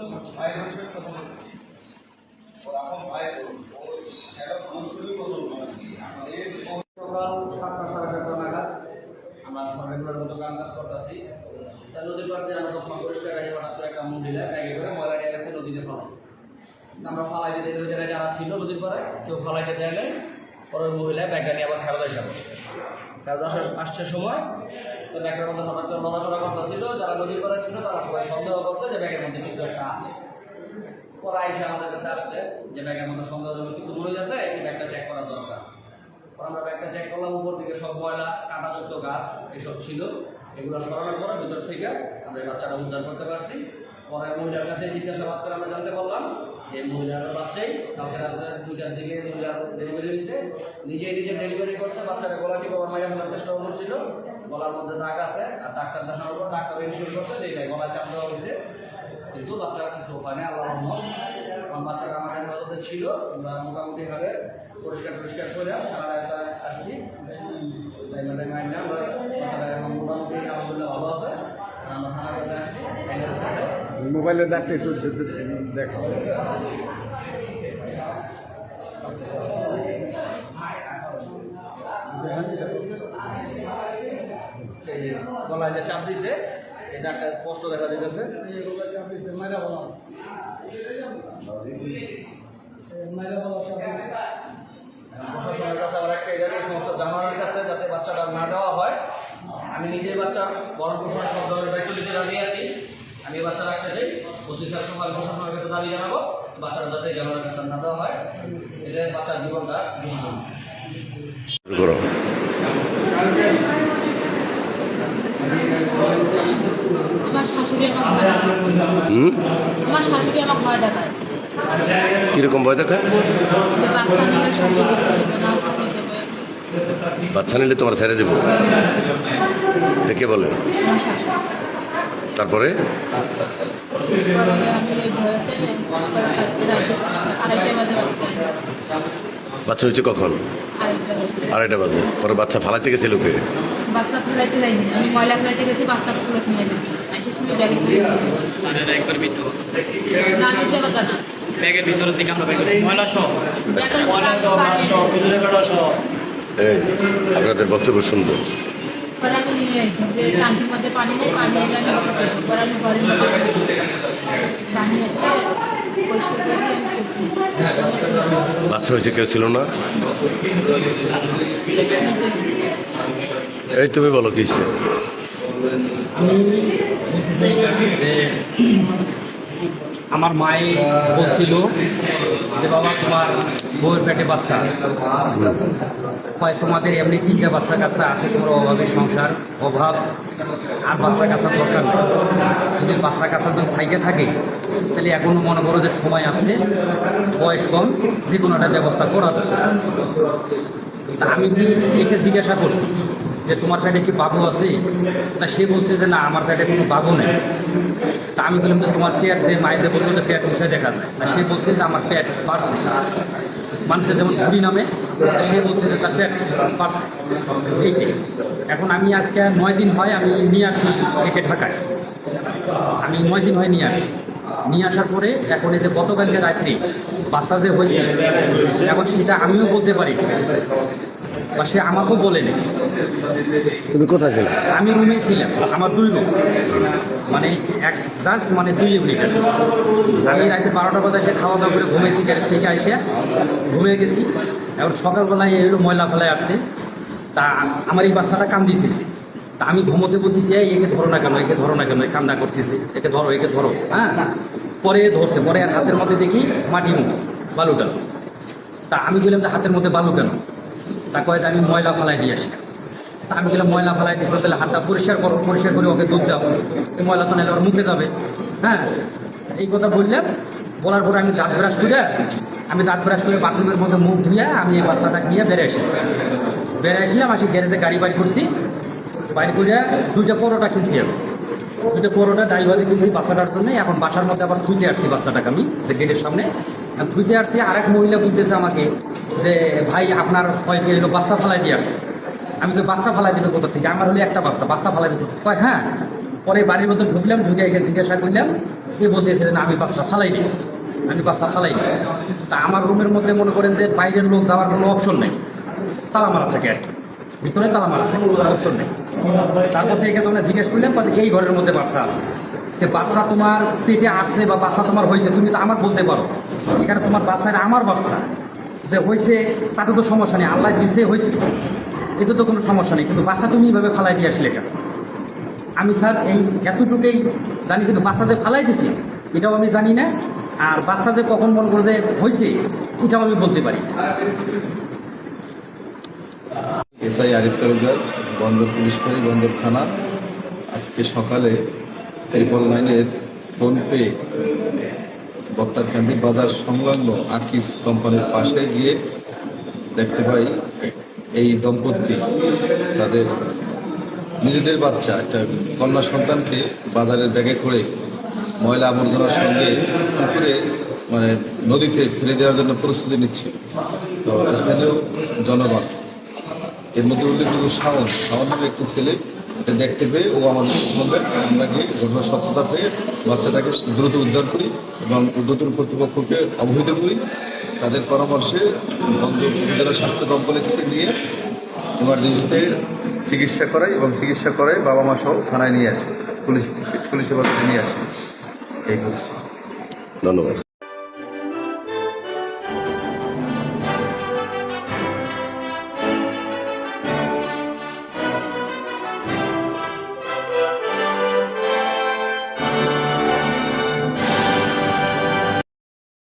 আমরা সবাই মতো কাজ করতেছি। তার নদীর পাড় দিয়ে আমরা সব পরিষ্কার রাখি, হঠাৎ করে একটা মহিলা ব্যাগে করে ময়লা নিয়ে গেছে নদীতে ফেলা। আমরা ফালাইতে দিলে ওই জায়গায় যারা ছিল নদীর পাড়ে কেউ ফালাইতে দেয়নি, পরে মহিলা ব্যাগটা নিয়ে আবার ফেরত এসে বসছে। ফেরত আসছে সময় তো ব্যাগের মধ্যে হঠাৎ করে নড়াচড়া করতেছিল, যারা নদীর পাড়ে ছিল তারা সবাই সন্দেহ করছে যে ব্যাগের মধ্যে কিছু একটা আছে। পরে আইসা আমাদের কাছে আসছে যে ব্যাগের মধ্যে সন্দেহজনক কিছু মরে গেছে, এই ব্যাগটা চেক করা দরকার। আমরা ব্যাগটা চেক করলাম, উপর দিকে সব ময়লা কাঁটাযুক্ত গাছ এসব ছিল, এগুলো সরানোর পরে ভিতর থেকে আমরা বাচ্চাটা উদ্ধার করতে পারছি। পরে মহিলার কাছে জিজ্ঞাসাবাদ করে আমরা জানতে পারলাম যে মহিলার বাচ্চাই কালকে রাত্রে 2টার দিকে ডেলিভারি হয়েছে, নিজে ডেলিভারি করছে। বাচ্চাটা গলা টিপে মাইরা ফেলার চেষ্টা করছিল, গলার মধ্যে দাগ আছে, আর ডাক্তার দেখানোর পর ডাক্তার ইনশিওর করছে যে এটা গলায় চাপ দেওয়া হয়েছে, কিন্তু বাচ্চারা কিছু হয় না আল্লাহর রহমত। কারণ বাচ্চাটা আমার হেফাজতে ছিল, আমরা মোটামুটি ভাবে পরিষ্কার করে আসছি। বাচ্চাটা এখন মোটামুটি আলহামদুলিল্লাহ ভালো আছে। আমরা থানার কাছে আসছি। মোবাইলে দেখলে একটু দেখো। গলায় যে চাপ দিছে এই দাগটা স্পষ্ট দেখা যাচ্ছে। এই গলায় চাপ দিছে মাইরা বলা চাপ দিছে। প্রশাসনের কাছে আবার একটা এরিয়া এই সমস্ত জানানোর কাছে যাতে বাচ্চাটা না দেওয়া হয়। আমি নিজেই বাচ্চার বরণ পোষণের সব ধরনের দায়িত্ব নিতে রাজি আছি। আমি বাচ্চা রাখতে চাই, ওসি স্যার সকাল প্রশাসনের কাছে দাবি জানাবো বাচ্চারা যাতে জানানোর কাছে না দেওয়া হয়, এটা বাচ্চার জীবনটা ঝুঁকি। আমার শাশুড়ি আমাকে ভয় দেখায়। কিরকম ভয় দেখায়? বাচ্চা নিলে তোমার ছেড়ে দেবো কে বলে? তারপরে বাচ্চা হয়েছে কখন? 2:30 বাজে। পরে বাচ্চা ফালাইতে গেছে লোকে? বাচ্চা ফেলাইতে যাইনি, আমি ময়লা ফেলাইতে গেছি, বাচ্চা ফুলে নিয়ে গেছি। ব্যাগের ভিতরের দিকে আমরা ময়লা সব আপনাদের বক্তব্য শুনবো। পরে আমি নিয়ে আসি যে টাঙ্কির মধ্যে পানি নেই, পানি এলে আমি পরে আমি ঘরের মধ্যে পানি আসলে পরিষ্কার করে দিয়ে আমি বাচ্চা হয়েছে কেউ ছিল না? এই তুমি বলো কি? আমার মাই বলছিল যে বাবা তোমার বউয়ের পেটে বাচ্চা হয়, তোমাদের এমনি 3টা বাচ্চা কাচ্চা আছে, তোমার অভাবের সংসার, অভাব আর বাচ্চা কাচ্চা দরকার নেই। যদি বাচ্চা কাচ্চা যদি থাকে তাহলে এখনো মনে করো যে সময় আছে, বয়স কম, যে কোনো একটা ব্যবস্থা করা যাবে। তা আমি একে জিজ্ঞাসা করছি যে তোমার পেটে কি বাবু আছে? তা সে বলছে যে না, আমার পেটে কোনো বাবু নেই। তা আমি বললাম যে তোমার পেট, যে মায়ে যে বললো যে পেট উঠে দেখা যায় না, সে বলছে যে আমার পেট বাড়ছে। মানুষের যেমন ঘুরি নামে, সে বলছে যে তার পেট বাড়ছে। এইটাই। এখন আমি আজকে 9 দিন হয় আমি নিয়ে আসছি একে ঢাকায়। আমি 9 দিন হয় নিয়ে আসার পরে এখন এই যে গতকালকে রাত্রি বাচ্চা যে হয়েছে, এখন সেটা আমিও বলতে পারি বা সে আমাকেও বলেনি। তুমি কোথায় ছিলে? আমি রুমে ছিলাম, আমার 2 রুম, মানে জাস্ট 2 ইউনিট। আমি রাতে 12টা বাজে এসে খাওয়া দাওয়া করে ঘুমিয়েছি, গ্যারেজ থেকে এসে ঘুমিয়ে গেছি। এখন সকালবেলায় এই হলো ময়লা ফেলায় আসছে। তা আমার এই বাচ্চাটা কান দিতেছে, তা আমি ঘুমোতে বলতেছি একে ধরো না কেন, কান্দা করতেছে, একে ধরো। হ্যাঁ, পরে ধরছে, পরে আর হাতের মধ্যে দেখি মাটি বালু টালু। তা আমি বললাম যে হাতের মধ্যে বালু কেন? তা কয়ে যে আমি ময়লা ফেলাই দিয়ে আসি। তা আমি গেলাম ময়লা ফেলাই দিতে, তাহলে হাতটা পরিষ্কার করে ওকে দুধ দাও, এই ময়লা তো নাহলে ওর মুখে যাবে। হ্যাঁ, এই কথা বললাম। বলার পরে আমি দাঁত ব্রাশ করে বাথরুমের মধ্যে মুখ ধুয়ে আমি এই বাচ্চাটা নিয়ে বেড়ে আসলাম। আসি গ্যারেজে গাড়ি বাইর করছি, বাইর করে 2টা পরোটা কিনছি। আমি 2টা পরোটা ডাল ভাজি কিনছি বাচ্চাটার জন্য। এখন বাসার মধ্যে আবার ধুইতে আসছি বাচ্চাটাকে, আমি যে গেটের সামনে ধুইতে আসছি। আরেক মহিলা বলতেছে আমাকে যে ভাই আপনার ওয়াইফে এলো বাচ্চা ফেলাই দিয়ে আসছে। আমি তো বাচ্চা ফেলাই দিল কোথা থেকে? আমার হলে একটা বাচ্চা ফেলাই দিল। কয় হ্যাঁ। পরে বাড়ির মধ্যে ঢুকলাম, ঢুকে জিজ্ঞাসা করলাম এ বলতেছে যে না আমি বাচ্চা ফালাইনি, আমি বাচ্চা ফালাইনি। তা আমার রুমের মধ্যে মনে করেন যে বাইরের লোক যাওয়ার কোনো অপশন নেই, তালা মারা থাকে আর কি, ভিতরে তালা মারা থাকে, অপশন নেই। তারপর থেকে তোমরা জিজ্ঞেস করলাম এই ঘরের মধ্যে বাচ্চা আছে, যে বাচ্চা তোমার পেটে আসছে বা বাচ্চা তোমার হয়েছে তুমি তো আমার বলতে পারো, এখানে তোমার বাচ্চাটা আমার বাচ্চা, যে হয়েছে তাতে তো সমস্যা নেই, আল্লাহ দিছে হয়েছে, এতে তো কোনো সমস্যা নেই, কিন্তু বাচ্চা তুমি এইভাবে ফালাই দিয়ে আসলে কেন? আমি স্যার এই এতটুকুই জানি, কিন্তু বাচ্চা যে ফালাই দিছি এটাও আমি জানি না, আর বাচ্চা যে কখন মনে করে যে হয়েছে এটাও আমি বলতে পারি। এসআই আরিফ তালুকদার, বন্দর পুলিশ ফাঁড়ি, বন্দর থানা। আজকে সকালে ট্রিপল লাইনের ফোনপে বক্তারকান্দি বাজার সংলগ্ন আকিস কোম্পানির পাশে গিয়ে দেখতে পাই এই দম্পতি তাদের নিজেদের বাচ্চা একটা কন্যা সন্তানকে বাজারের ব্যাগে করে ময়লা আবর্জনার সঙ্গে পুকুরে মানে নদীতে ফেলে দেওয়ার জন্য প্রস্তুতি নিচ্ছে। তো স্থানীয় জনগণ, এর মধ্যে উল্লেখযোগ্য শাওন নামে একটি ছেলে, এটা দেখতে পেয়ে ও আমাদের বলবেন, আমরা গিয়ে ঘটনার সত্যতা পেয়ে বাচ্চাটাকে দ্রুত উদ্ধার করি এবং উদ্যোতন কর্তৃপক্ষকে অবহিত করি। তাদের পরামর্শে বন্দর উপজেলা স্বাস্থ্য কমপ্লেক্সে নিয়ে এমার্জেন্সিতে চিকিৎসা করাই এবং চিকিৎসা করায় বাবা মা সহ থানায় নিয়ে আসে, পুলিশ হেফাজতে নিয়ে আসে। এই করছে। ধন্যবাদ।